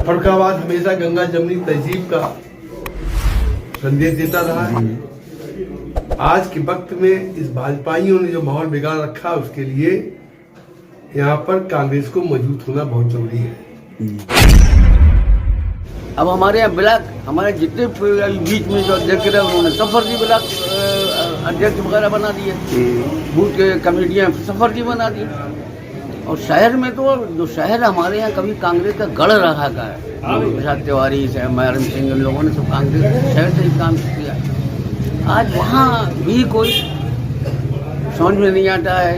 फर्रुखाबाद हमेशा गंगा जमनी तहजीब का संदेश देता रहा है। आज के वक्त में इस भाजपाइयों ने जो माहौल बिगाड़ रखा है, उसके लिए यहाँ पर कांग्रेस को मजबूत होना बहुत जरूरी है। अब हमारे यहाँ ब्लॉक, हमारे जितने बीच में जो अध्यक्ष रहे उन्होंने सफरजी ब्लॉक अध्यक्ष वगैरह बना दिए, बूथ के कमेटियाँ सफरजी बना दी। और शहर में तो जो शहर हमारे यहाँ कभी कांग्रेस का गढ़ रहा का है, प्रसाद तिवारी से महरम सिंह, इन लोगों ने सब कांग्रेस शहर से ही काम किया। आज वहाँ भी कोई समझ में नहीं आता है,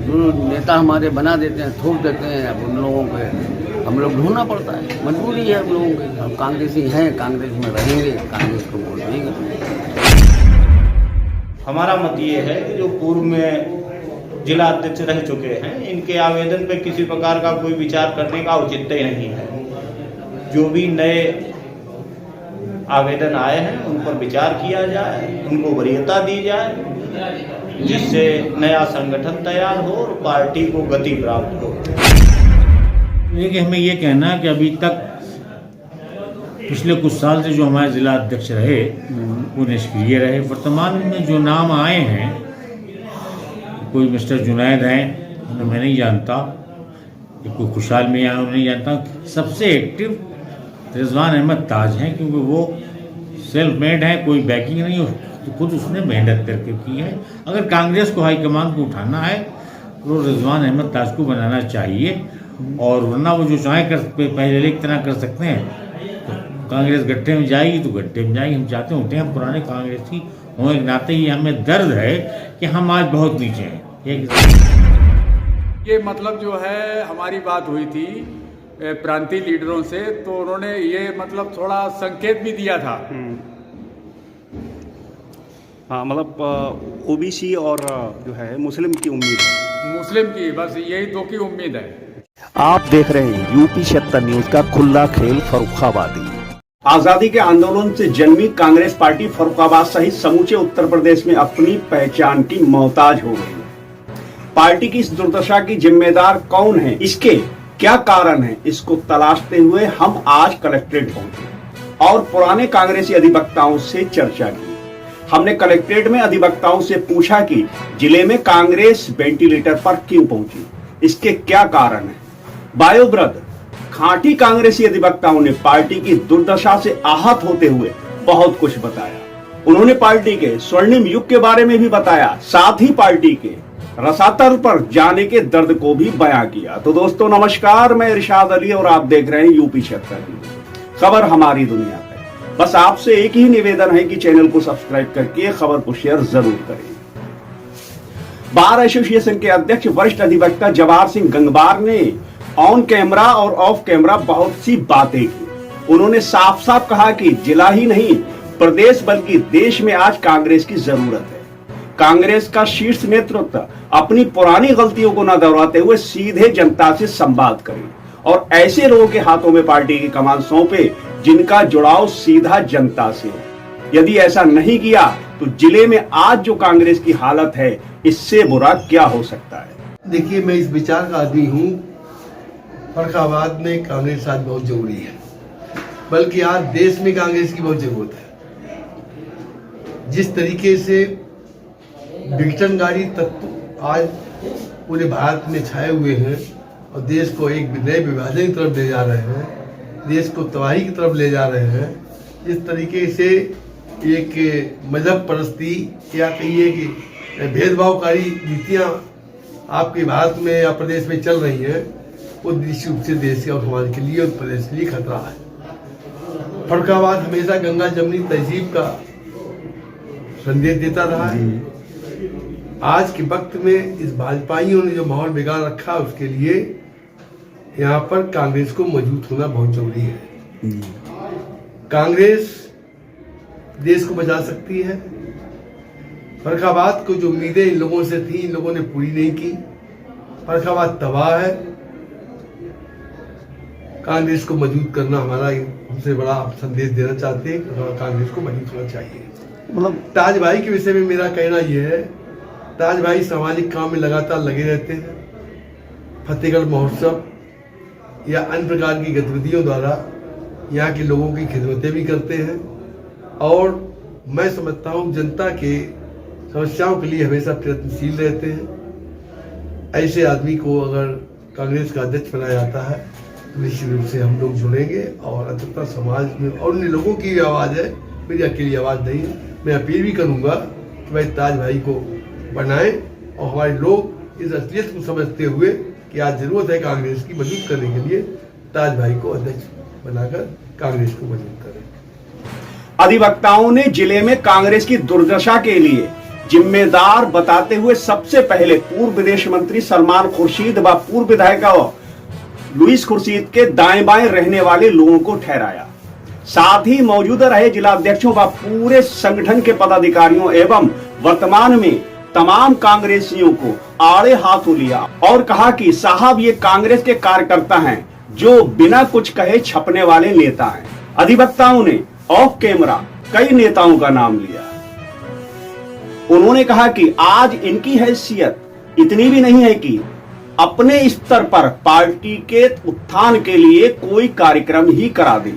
जो नेता हमारे बना देते हैं, थोप देते हैं। अब उन लोगों को हम लोग ढूंढना पड़ता है, मजबूरी है हम लोगों की। हम कांग्रेसी हैं, कांग्रेस में रहेंगे, कांग्रेस को वोट देंगे। हमारा मत ये है कि जो पूर्व में जिला अध्यक्ष रह चुके हैं, इनके आवेदन पे किसी प्रकार का कोई विचार करने का औचित्य नहीं है। जो भी नए आवेदन आए हैं उन पर विचार किया जाए, उनको वरीयता दी जाए, जिससे नया संगठन तैयार हो और पार्टी को गति प्राप्त हो। देखिए, हमें ये कहना है कि अभी तक पिछले कुछ साल से जो हमारे जिला अध्यक्ष रहे वो निष्क्रिय रहे। वर्तमान में जो नाम आए हैं, कोई मिस्टर जुनैद हैं, उन्हें मैं नहीं जानता, कोई खुशहाल मियां उन्हें नहीं जानता। सबसे एक्टिव रिजवान अहमद ताज हैं, क्योंकि वो सेल्फ मेड हैं, कोई बैकिंग नहीं, तो खुद उसने मेहनत करके की है। अगर कांग्रेस को हाईकमान को उठाना है तो रिजवान अहमद ताज को बनाना चाहिए, और वरना वो जो चाहे कर पहले की तरह कर सकते हैं। तो कांग्रेस गड्ढे में जाएगी तो गड्ढे में जाएगी। हम चाहते होते हैं हम पुराने कांग्रेसी होने के नाते ये हमें दर्द है कि हम आज बहुत नीचे हैं। ये मतलब जो है, हमारी बात हुई थी प्रांतीय लीडरों से, तो उन्होंने ये मतलब थोड़ा संकेत भी दिया था। हाँ, मतलब ओबीसी और जो है मुस्लिम की उम्मीद है, मुस्लिम की, बस यही दो की उम्मीद है। आप देख रहे हैं यूपी 76 न्यूज का खुला खेल फर्रुखाबादी। आजादी के आंदोलन से जन्मी कांग्रेस पार्टी फर्रुखाबाद सहित समूचे उत्तर प्रदेश में अपनी पहचान की मोहताज हो गई। पार्टी की इस दुर्दशा की जिम्मेदार कौन है, इसके क्या कारण है, इसको तलाशते हुए हम आज कलेक्ट्रेट पहुंचे और पुराने कांग्रेसी अधिवक्ताओं से चर्चा की। हमने कलेक्ट्रेट में अधिवक्ताओं से पूछा कि जिले में कांग्रेस वेंटिलेटर पर क्यों पहुंची, इसके क्या कारण है। बायोवृद्ध खांटी कांग्रेसी अधिवक्ताओं ने पार्टी की दुर्दशा से आहत होते हुए बहुत कुछ बताया। उन्होंने पार्टी के स्वर्णिम युग के बारे में भी बताया, साथ ही पार्टी के रसातल पर जाने के दर्द को भी बयां किया। तो दोस्तों नमस्कार, मैं इरशाद अली और आप देख रहे हैं यूपी 76 खबर हमारी दुनिया पे। बस आपसे एक ही निवेदन है कि चैनल को सब्सक्राइब करके खबर को शेयर जरूर करें। बार एसोसिएशन के अध्यक्ष वरिष्ठ अधिवक्ता जवाहर सिंह गंगवार ने ऑन कैमरा और ऑफ कैमरा बहुत सी बातें की। उन्होंने साफ साफ कहा कि जिला ही नहीं, प्रदेश बल्कि देश में आज कांग्रेस की जरूरत है। कांग्रेस का शीर्ष नेतृत्व अपनी पुरानी गलतियों को न दोहराते हुए सीधे जनता से संवाद करे और ऐसे लोगों के हाथों में पार्टी की कमान सौंपे जिनका जुड़ाव सीधा जनता से हो। यदि ऐसा नहीं किया तो जिले में आज जो कांग्रेस की हालत है, इससे बुरा क्या हो सकता है। देखिए, मैं इस विचार का आदमी हूँ, फर्रुखाबाद में कांग्रेस आज बहुत जरूरी है, बल्कि आज देश में कांग्रेस की बहुत जरूरत है। जिस तरीके से विघटनकारी तत्व आज पूरे भारत में छाए हुए हैं और देश को एक नए विभाजन की तरफ ले जा रहे हैं, देश को तबाही की तरफ ले जा रहे हैं, इस तरीके से एक मजहब परस्ती या कहिए कि भेदभावकारी नीतियाँ आपके भारत में या प्रदेश में चल रही हैं, वो निश्चित रूप से देश और समाज के लिए और प्रदेश के लिए खतरा है। फर्रुखाबाद हमेशा गंगा जमनी तहजीब का संदेश देता रहा है। आज के वक्त में इस भाजपाइयों ने जो माहौल बिगाड़ रखा है, उसके लिए यहाँ पर कांग्रेस को मजबूत होना बहुत जरूरी है। कांग्रेस देश को बचा सकती है। फर्रुखाबाद को जो उम्मीदें इन लोगों से थी, इन लोगों ने पूरी नहीं की। फर्रुखाबाद तबाह है। कांग्रेस को मजबूत करना हमारा सबसे बड़ा संदेश देना चाहते हैं। कांग्रेस को मजबूत होना चाहिए। मतलब ताज भाई के विषय में मेरा कहना यह है, ताज भाई सामाजिक काम में लगातार लगे रहते हैं। फतेहगढ़ महोत्सव या अन्य प्रकार की गतिविधियों द्वारा यहाँ के लोगों की खिदमतें भी करते हैं और मैं समझता हूँ जनता के समस्याओं के लिए हमेशा प्रयत्नशील रहते हैं। ऐसे आदमी को अगर कांग्रेस का अध्यक्ष बनाया जाता है तो निश्चित रूप से हम लोग जुड़ेंगे और अंततः समाज में और उन लोगों की भी आवाज़ है, मेरी अकेली आवाज़ नहीं है। मैं अपील भी करूँगा कि भाई ताज भाई को बनाएं और हमारे लोग इस असलियत को समझते हुए कि आज जरूरत है कांग्रेस की मजबूत करने के लिए, ताज भाई को अध्यक्ष बनाकर कांग्रेस को मजबूत करें। अधिवक्ताओं ने जिले में कांग्रेस की दुर्दशा के लिए जिम्मेदार बताते हुए सबसे पहले पूर्व विदेश मंत्री सलमान खुर्शीद व पूर्व विधायक लुईस खुर्शीद के दाएं बाएं रहने वाले लोगों को ठहराया। साथ ही मौजूदा रहे जिलाध्यक्षों व पूरे संगठन के पदाधिकारियों एवं वर्तमान में तमाम कांग्रेसियों को आड़े हाथों लिया और कहा कि साहब ये कांग्रेस के कार्यकर्ता हैं जो बिना कुछ कहे छपने वाले नेता हैं। अधिवक्ताओं ने ऑफ कैमरा कई नेताओं का नाम लिया। उन्होंने कहा कि आज इनकी हैसियत इतनी भी नहीं है कि अपने स्तर पर पार्टी के उत्थान के लिए कोई कार्यक्रम ही करा दे,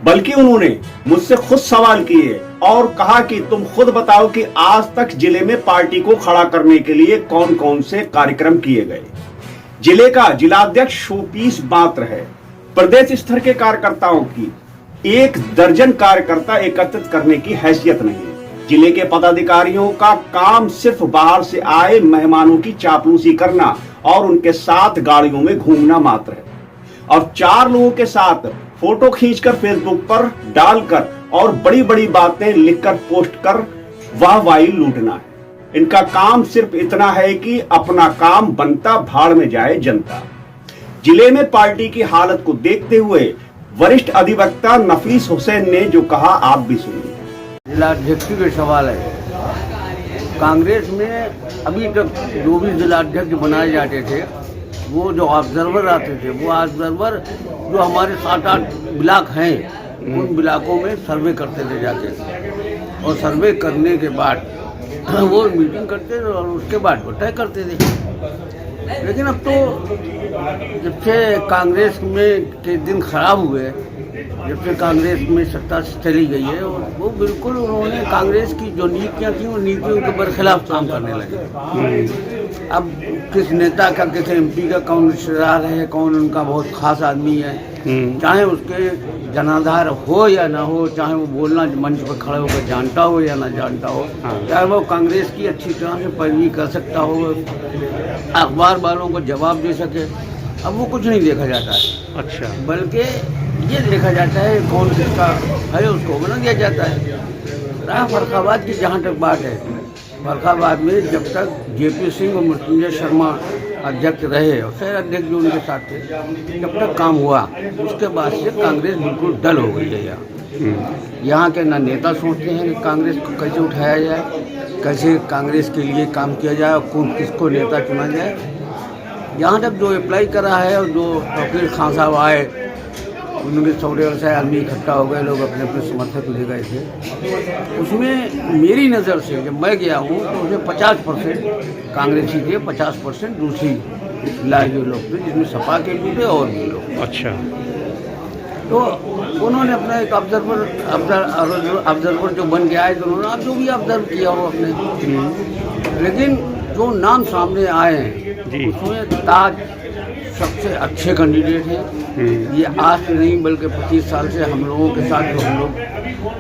बल्कि उन्होंने मुझसे खुद सवाल किए और कहा कि तुम खुद बताओ कि आज तक जिले में पार्टी को खड़ा करने के लिए कौन कौन से कार्यक्रम किए गए। जिले का जिलाध्यक्ष शोपीस मात्र है। प्रदेश स्तर के कार्यकर्ताओं की 1 दर्जन कार्यकर्ता एकत्रित करने की हैसियत नहीं। जिले के पदाधिकारियों का काम सिर्फ बाहर से आए मेहमानों की चापलूसी करना और उनके साथ गाड़ियों में घूमना मात्र है और 4 लोगों के साथ फोटो खींचकर फेसबुक पर डालकर और बड़ी बड़ी बातें लिखकर पोस्ट कर वाहवाही लूटना है। इनका काम सिर्फ इतना है कि अपना काम बनता भाड़ में जाए जनता। जिले में पार्टी की हालत को देखते हुए वरिष्ठ अधिवक्ता नफीस हुसैन ने जो कहा, आप भी सुनिए। जिलाध्यक्ष के सवाल है। कांग्रेस में अभी तक जो भी जिलाध्यक्ष बनाए जाते थे वो जो ऑब्जर्वर आते थे वो ऑब्जर्वर जो हमारे 7-8 ब्लॉक हैं उन ब्लॉकों में सर्वे करते थे जाके और सर्वे करने के बाद वो मीटिंग करते थे और उसके बाद वो तय करते थे। लेकिन अब तो जब से कांग्रेस में के दिन खराब हुए, जब से कांग्रेस में सत्ता से चली गई है वो बिल्कुल उन्होंने कांग्रेस की जो नीतियाँ थी वो नीतियों के बरखिलाफ काम करने लगे। अब किस नेता का किस एमपी का कौन रिश्तेदार है, कौन उनका बहुत खास आदमी है, चाहे उसके जनाधार हो या ना हो, चाहे वो बोलना मंच पर खड़े होकर जानता हो या ना जानता हो, चाहे वो कांग्रेस की अच्छी तरह से पैरवी कर सकता हो, अखबार वालों को जवाब दे सके, अब वो कुछ नहीं देखा जाता है। अच्छा, बल्कि ये देखा जाता है कौन किसका है उसको बना दिया जाता है। रहा फर्रुखाबाद की जहाँ तक बात है, फर्रुखाबाद में जब तक जेपी सिंह और मृत्युंजय शर्मा अध्यक्ष रहे और शहर अध्यक्ष जो उनके साथ थे, जब तक काम हुआ उसके बाद से कांग्रेस बिल्कुल डल हो गई है। यहाँ के ना नेता सोचते हैं कि कांग्रेस को कैसे उठाया जाए, कैसे कांग्रेस के लिए काम किया जाए और कौन किसको नेता चुना जाए। यहाँ तक जो अप्लाई करा है और जो तौकीर खान साहब आए उनके 100-150 आदमी इकट्ठा हो गए, लोग अपने अपने समर्थक ले गए थे। उसमें मेरी नज़र से जब मैं गया हूँ तो उसमें 50% कांग्रेसी थे, 50% दूसरी लाए हुए लोग थे जिसमें सपा के भी थे और भी लोग। अच्छा, तो उन्होंने अपना एक ऑब्जर्वर जो बन गया है तो उन्होंने आप जो भी ऑब्जर्व किया हो अपने, लेकिन जो नाम सामने आए हैं उसमें ताज सबसे अच्छे कैंडिडेट हैं। ये आज से नहीं बल्कि 25 साल से हम लोगों के साथ, जो हम लोग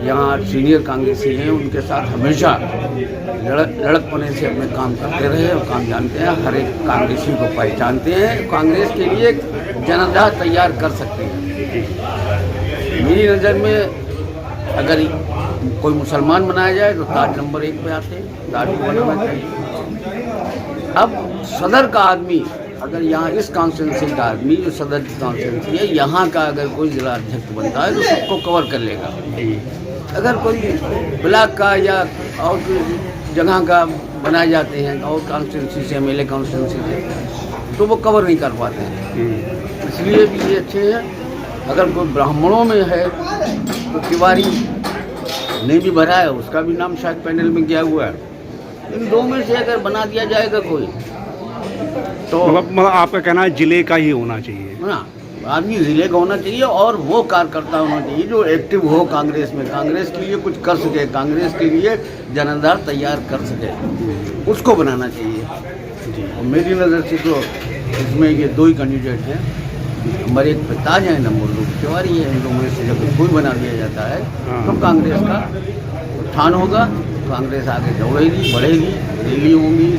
यहाँ सीनियर कांग्रेसी हैं उनके साथ हमेशा लड़कपने से अपने काम करते रहे और काम जानते हैं, हर एक कांग्रेसी को पहचानते हैं, कांग्रेस के लिए जनाधार तैयार कर सकते हैं। मेरी नज़र में अगर कोई मुसलमान बनाया जाए तो ताज नंबर 1 पे आते हैं, ताज को बनाना चाहिए। अब सदर का आदमी, अगर यहाँ इस कॉन्स्टिट्यूंसी का आदमी जो सदर की कॉन्स्टिट्यूंसी है यहाँ का अगर कोई जिला अध्यक्ष बनता है तो सबको कवर कर लेगा। अगर कोई ब्लॉक का या और जगह का बनाए जाते हैं और कॉन्स्टिट्यूंसी से, एमएलए कॉन्स्टिट्यूंसी से, तो वो कवर नहीं कर पाते हैं। इसलिए भी ये अच्छे हैं। अगर कोई ब्राह्मणों में है तो तिवारी ने भी भरा है, उसका भी नाम शायद पैनल में गया हुआ है। इन 2 में से अगर बना दिया जाएगा कोई तो मतलब आपका कहना है जिले का ही होना चाहिए ना, आदमी रिलेक होना चाहिए और वो कार्यकर्ता होना चाहिए जो एक्टिव हो कांग्रेस में, कांग्रेस के लिए कुछ कर सके, कांग्रेस के लिए जनाधार तैयार कर सके, उसको बनाना चाहिए। और मेरी नज़र से तो इसमें ये दो ही कैंडिडेट हैं, नंबर एक प्रताज है, नंबर 2 तिवारी है। इन लोगों में से जब कोई बना दिया जाता है तो कांग्रेस का उत्थान होगा, कांग्रेस आगे दौड़ेगी, बढ़ेगी, रैली होंगी,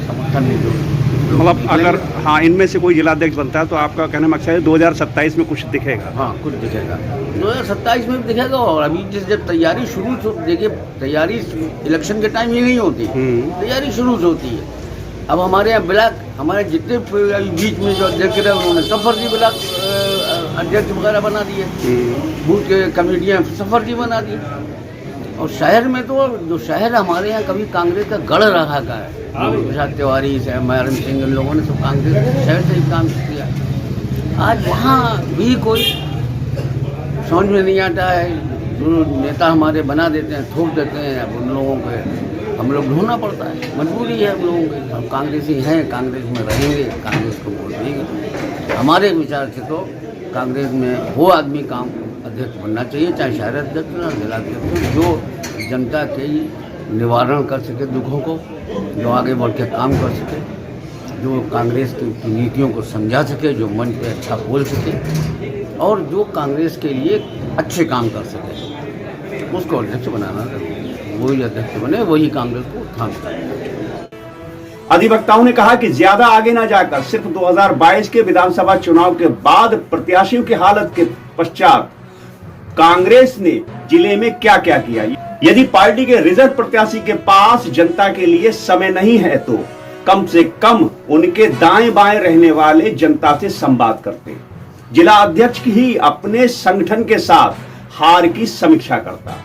समर्थन मिलेगा। मतलब अगर हाँ इनमें से कोई जिलाध्यक्ष बनता है तो आपका कहने में अच्छा है 2027 में कुछ दिखेगा। हाँ, कुछ दिखेगा, 2027 में भी दिखेगा। और अभी जब तैयारी शुरू तो देखिए, तैयारी इलेक्शन के टाइम ही नहीं होती, तैयारी शुरू से होती है। अब हमारे यहाँ ब्लॉक, हमारे जितने बीच में जो अध्यक्ष रहे उन्होंने सफरजी ब्लॉक अध्यक्ष वगैरह बना दिए, बूथ के कमेटियाँ सफरजी बना दी। और शहर में तो जो शहर हमारे यहाँ कभी कांग्रेस का गढ़ रहा का है, प्रसाद तिवारी से मायारम सिंह, इन लोगों ने सब कांग्रेस के शहर से ही काम किया। आज वहाँ भी कोई समझ में नहीं आता है, जो नेता हमारे बना देते हैं, थोप देते हैं, अब उन लोगों को हम लोग ढूंढना पड़ता है, मजबूरी है हम लोगों की। हम कांग्रेसी हैं, कांग्रेस में रहेंगे, कांग्रेस को वोट देंगे। हमारे विचार से तो कांग्रेस में वो आदमी काम अध्यक्ष बनना चाहिए, चाहे शहर अध्यक्ष या जिला अध्यक्ष, जो जनता के निवारण कर सके दुखों को, जो आगे बढ़ के काम कर सके, जो कांग्रेस की नीतियों को समझा सके, जो मन पे अच्छा बोल सके और जो कांग्रेस के लिए अच्छे काम कर सके, उसको अध्यक्ष बनाना चाहिए। वही अध्यक्ष बने, वही कांग्रेस को उत्थान करे। अधिवक्ताओं ने कहा कि ज्यादा आगे न जाकर सिर्फ 2022 के विधानसभा चुनाव के बाद प्रत्याशियों की हालत के पश्चात कांग्रेस ने जिले में क्या क्या किया। यदि पार्टी के रिजर्व प्रत्याशी के पास जनता के लिए समय नहीं है तो कम से कम उनके दाएं बाएं रहने वाले जनता से संवाद करते। जिला अध्यक्ष ही अपने संगठन के साथ हार की समीक्षा करता।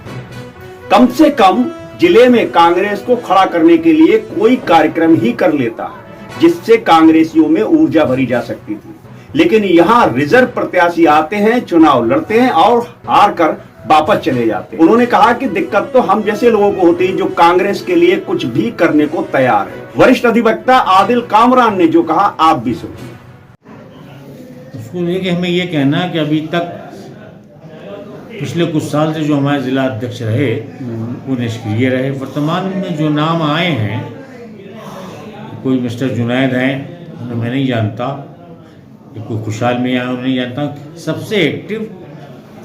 कम से कम जिले में कांग्रेस को खड़ा करने के लिए कोई कार्यक्रम ही कर लेता, जिससे कांग्रेसियों में ऊर्जा भरी जा सकती थी। लेकिन यहाँ रिजर्व प्रत्याशी आते हैं, चुनाव लड़ते हैं और हार कर वापस चले जाते हैं। उन्होंने कहा कि दिक्कत तो हम जैसे लोगों को होती है जो कांग्रेस के लिए कुछ भी करने को तैयार है। वरिष्ठ अधिवक्ता आदिल कामरान ने जो कहा, आप भी सुनिए। उसको लेके हमें ये कहना है कि अभी तक पिछले कुछ साल से जो हमारे जिला अध्यक्ष रहे वो निष्क्रिय रहे। वर्तमान में जो नाम आए हैं, कोई मिस्टर जुनैद हैं, उन्हें मैं नहीं जानता, कोई खुशहाल में आया उन्हें नहीं जानता। सबसे एक्टिव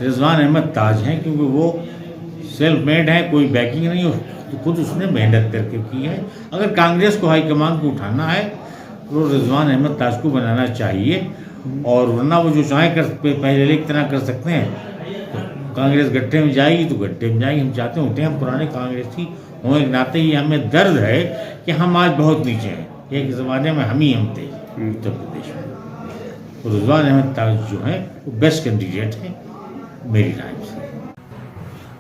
रिजवान अहमद ताज हैं, क्योंकि वो सेल्फ मेड हैं, कोई बैकिंग नहीं, तो खुद उसने मेहनत करके की है। अगर कांग्रेस को हाईकमान को उठाना है तो रिजवान अहमद ताज को बनाना चाहिए, और वरना वो जो चाहे कर पहले की तरह कर सकते हैं। कांग्रेस गड्ढे में जाएगी तो गड्ढे में जाएगी। हम चाहते होते हैं हम पुराने कांग्रेसी होने के नाते ही हमें दर्द है कि हम आज बहुत नीचे हैं। एक ज़माने में हम थे उत्तर प्रदेश में। तो रिजवान अहमद ताज जो है वो बेस्ट कैंडिडेट है मेरी राय से।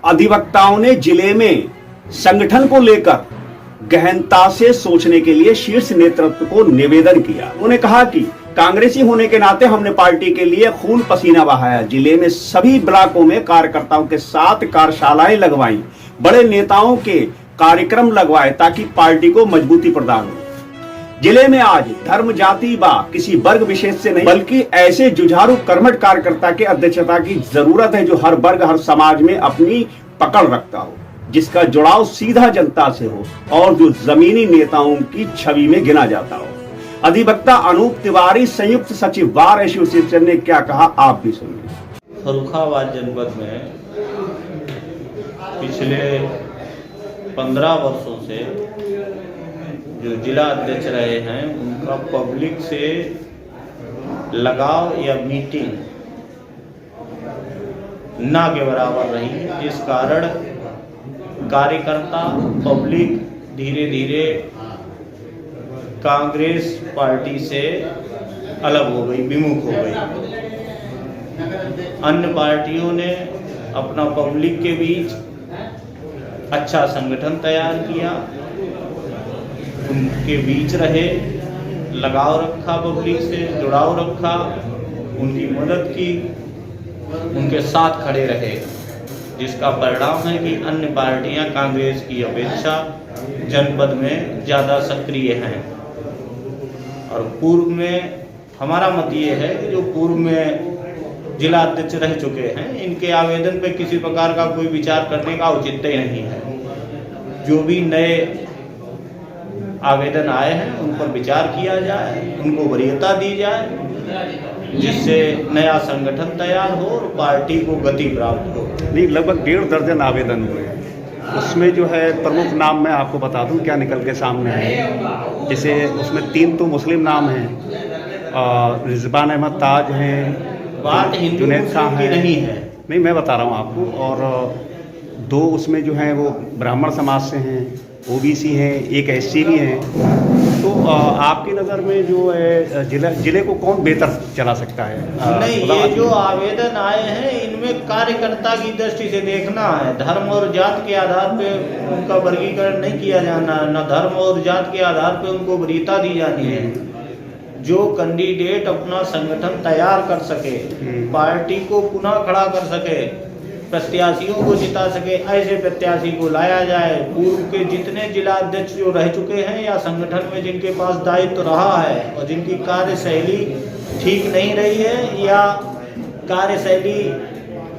अधिवक्ताओं ने जिले में संगठन को लेकर गहनता से सोचने के लिए शीर्ष नेतृत्व को निवेदन किया। उन्होंने कहा कि कांग्रेसी होने के नाते हमने पार्टी के लिए खून पसीना बहाया। जिले में सभी ब्लॉकों में कार्यकर्ताओं के साथ कार्यशालाएं लगवाई, बड़े नेताओं के कार्यक्रम लगवाए ताकि पार्टी को मजबूती प्रदान हो। जिले में आज धर्म जाति व किसी वर्ग विशेष से नहीं, बल्कि ऐसे जुझारू कर्मठ कार्यकर्ता के अध्यक्षता की जरूरत है जो हर वर्ग हर समाज में अपनी पकड़ रखता हो, जिसका जुड़ाव सीधा जनता से हो और जो जमीनी नेताओं की छवि में गिना जाता हो। अधिवक्ता अनूप तिवारी संयुक्त सचिव बार एसोसिएशन ने क्या कहा, आप भी सुनिए। फर्रुखाबाद जनपद में पिछले 15 वर्षों से जो जिला अध्यक्ष रहे हैं उनका पब्लिक से लगाव या मीटिंग ना के बराबर रही, जिस कारण कार्यकर्ता पब्लिक धीरे धीरे कांग्रेस पार्टी से अलग हो गई, विमुख हो गई। अन्य पार्टियों ने अपना पब्लिक के बीच अच्छा संगठन तैयार किया, उनके बीच रहे, लगाव रखा, पब्लिक से जुड़ाव रखा, उनकी मदद की, उनके साथ खड़े रहे, जिसका परिणाम है कि अन्य पार्टियां कांग्रेस की अपेक्षा जनपद में ज़्यादा सक्रिय हैं। और पूर्व में हमारा मत ये है कि जो पूर्व में जिला अध्यक्ष रह चुके हैं, इनके आवेदन पे किसी प्रकार का कोई विचार करने का औचित्य नहीं है। जो भी नए आवेदन आए हैं उन पर विचार किया जाए, उनको वरीयता दी जाए, जिससे नया संगठन तैयार हो और पार्टी को गति प्राप्त हो। नहीं, लगभग 1.5 दर्जन आवेदन हुए, उसमें जो है प्रमुख नाम मैं आपको बता दूं क्या निकल के सामने है। जैसे उसमें 3 तो मुस्लिम नाम हैं, रिजवान अहमद ताज हैं, बात हिंदू मुस्लिम की नहीं है। नहीं, मैं बता रहा हूँ आपको। और 2 उसमें जो हैं वो ब्राह्मण समाज से हैं, ओबीसी हैं, एक एससी भी हैं। तो आपकी नज़र में जो है जिले को कौन बेहतर चला सकता है? नहीं, ये जो आवेदन आए हैं इनमें कार्यकर्ता की दृष्टि से देखना है। धर्म और जात के आधार पे उनका वर्गीकरण नहीं किया जाना, न धर्म और जात के आधार पे उनको वरीयता दी जानी है। जो कैंडिडेट अपना संगठन तैयार कर सके, पार्टी को पुनः खड़ा कर सके, प्रत्याशियों को जिता सके, ऐसे प्रत्याशी को लाया जाए। पूर्व के जितने जिला अध्यक्ष जो रह चुके हैं या संगठन में जिनके पास दायित्व रहा है और जिनकी कार्यशैली ठीक नहीं रही है या कार्यशैली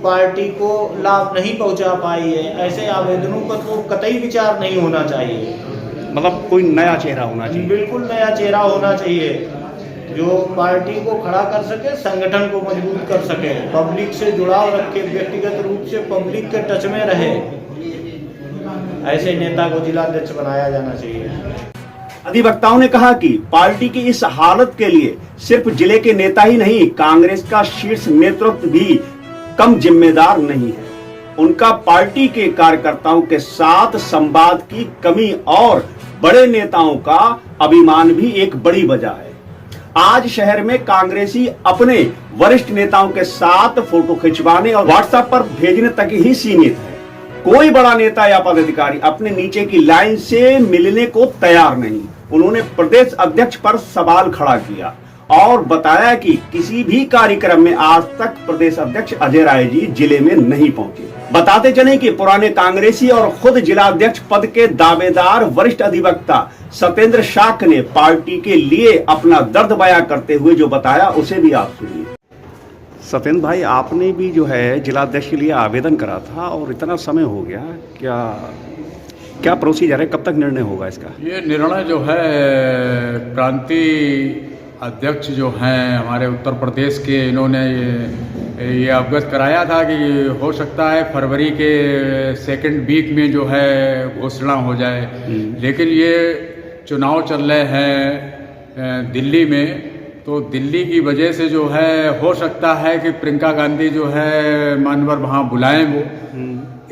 पार्टी को लाभ नहीं पहुंचा पाई है, ऐसे आवेदनों पर तो कतई विचार नहीं होना चाहिए। मतलब कोई नया चेहरा होना चाहिए। बिल्कुल नया चेहरा होना चाहिए जो पार्टी को खड़ा कर सके, संगठन को मजबूत कर सके, पब्लिक से जुड़ाव रखे, व्यक्तिगत रूप से पब्लिक के टच में रहे। ऐसे नेता को जिला अध्यक्ष बनाया जाना चाहिए। अधिवक्ताओं ने कहा कि पार्टी की इस हालत के लिए सिर्फ जिले के नेता ही नहीं, कांग्रेस का शीर्ष नेतृत्व भी कम जिम्मेदार नहीं है। उनका पार्टी के कार्यकर्ताओं के साथ संवाद की कमी और बड़े नेताओं का अभिमान भी एक बड़ी वजह है। आज शहर में कांग्रेसी अपने वरिष्ठ नेताओं के साथ फोटो खिंचवाने और व्हाट्सएप पर भेजने तक ही सीमित है। कोई बड़ा नेता या पदाधिकारी अपने नीचे की लाइन से मिलने को तैयार नहीं। उन्होंने प्रदेश अध्यक्ष पर सवाल खड़ा किया और बताया कि किसी भी कार्यक्रम में आज तक प्रदेश अध्यक्ष अजय राय जी जिले में नहीं पहुंचे। बताते चले कि पुराने कांग्रेसी और खुद जिला अध्यक्ष पद के दावेदार वरिष्ठ अधिवक्ता सत्येंद्र शाक ने पार्टी के लिए अपना दर्द बयां करते हुए जो बताया उसे भी आप सुनिए। सत्येंद्र भाई, आपने भी जो है जिला अध्यक्ष के लिए आवेदन करा था और इतना समय हो गया, क्या प्रोसीजर है, कब तक निर्णय होगा इसका? ये निर्णय जो है प्रांतीय अध्यक्ष जो हैं हमारे उत्तर प्रदेश के, इन्होंने ये अवगत कराया था कि हो सकता है फरवरी के 2nd वीक में जो है घोषणा हो जाए। लेकिन ये चुनाव चल रहे हैं दिल्ली में, तो दिल्ली की वजह से जो है हो सकता है कि प्रियंका गांधी जो है मानवर वहाँ बुलाएं वो,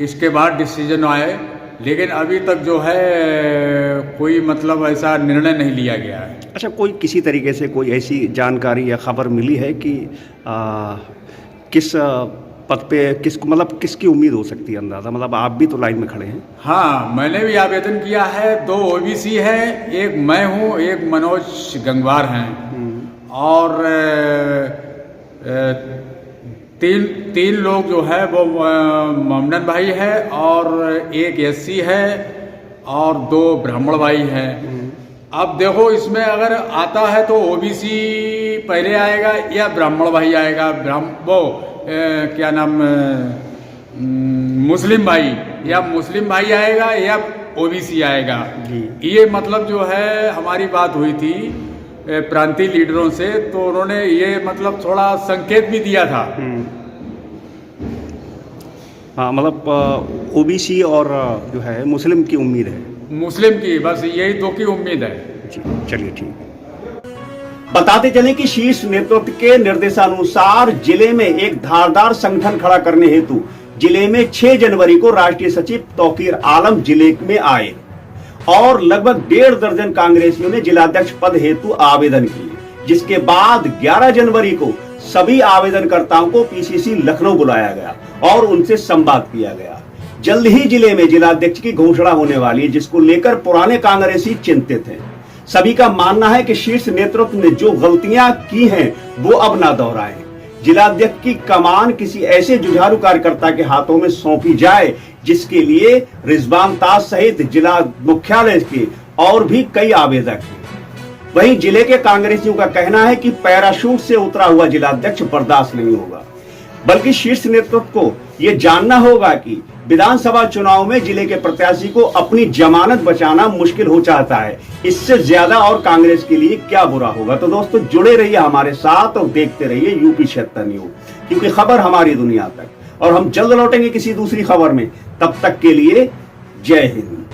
इसके बाद डिसीजन आए। लेकिन अभी तक जो है कोई मतलब ऐसा निर्णय नहीं लिया गया है। अच्छा, कोई किसी तरीके से कोई ऐसी जानकारी या खबर मिली है कि किस पद पे किसको, मतलब किसकी उम्मीद हो सकती है अंदाज़ा? मतलब आप भी तो लाइन में खड़े हैं। हाँ, मैंने भी आवेदन किया है। 2 ओबीसी है, एक मैं हूँ, एक मनोज गंगवार हैं और तीन लोग जो है वो मोमडन भाई है और एक एससी है और 2 ब्राह्मण भाई हैं। अब देखो, इसमें अगर आता है तो ओबीसी पहले आएगा या ब्राह्मण भाई आएगा, क्या नाम, मुस्लिम भाई, या मुस्लिम भाई आएगा या ओबीसी आएगा। ये मतलब जो है हमारी बात हुई थी प्रांतीय लीडरों से, तो उन्होंने ये मतलब थोड़ा संकेत भी दिया था। हाँ, मतलब ओबीसी और जो है मुस्लिम की उम्मीद है। मुस्लिम की, बस यही 2 की उम्मीद है। चलिए, ठीक। बताते चले कि शीर्ष नेतृत्व के निर्देशानुसार जिले में एक धारदार संगठन खड़ा करने हेतु जिले में 6 जनवरी को राष्ट्रीय सचिव तौकीर आलम जिले में आए और लगभग 1.5 दर्जन कांग्रेसियों ने जिलाध्यक्ष पद हेतु आवेदन किए, जिसके बाद 11 जनवरी को सभी आवेदनकर्ताओं को पीसीसी लखनऊ बुलाया गया और उनसे संवाद किया गया। जल्द ही जिले में जिलाध्यक्ष की घोषणा होने वाली है, जिसको लेकर पुराने कांग्रेसी चिंतित हैं। सभी का मानना है कि शीर्ष नेतृत्व ने जो गलतियां की हैं वो अब ना दोहराएं। जिलाध्यक्ष की कमान किसी ऐसे जुझारू कार्यकर्ता के हाथों में सौंपी जाए जिसके लिए रिजवान ताज सहित जिला मुख्यालय के और भी कई आवेदक हैं। वहीं जिले के कांग्रेसियों का कहना है कि पैराशूट से उतरा हुआ जिलाध्यक्ष बर्दाश्त नहीं होगा, बल्कि शीर्ष नेतृत्व को यह जानना होगा कि विधानसभा चुनाव में जिले के प्रत्याशी को अपनी जमानत बचाना मुश्किल हो जाता है। इससे ज्यादा और कांग्रेस के लिए क्या बुरा होगा। तो दोस्तों जुड़े रहिए हमारे साथ और देखते रहिए यूपी 76 न्यूज, क्योंकि खबर हमारी दुनिया तक। और हम जल्द लौटेंगे किसी दूसरी खबर में, तब तक के लिए जय हिंद।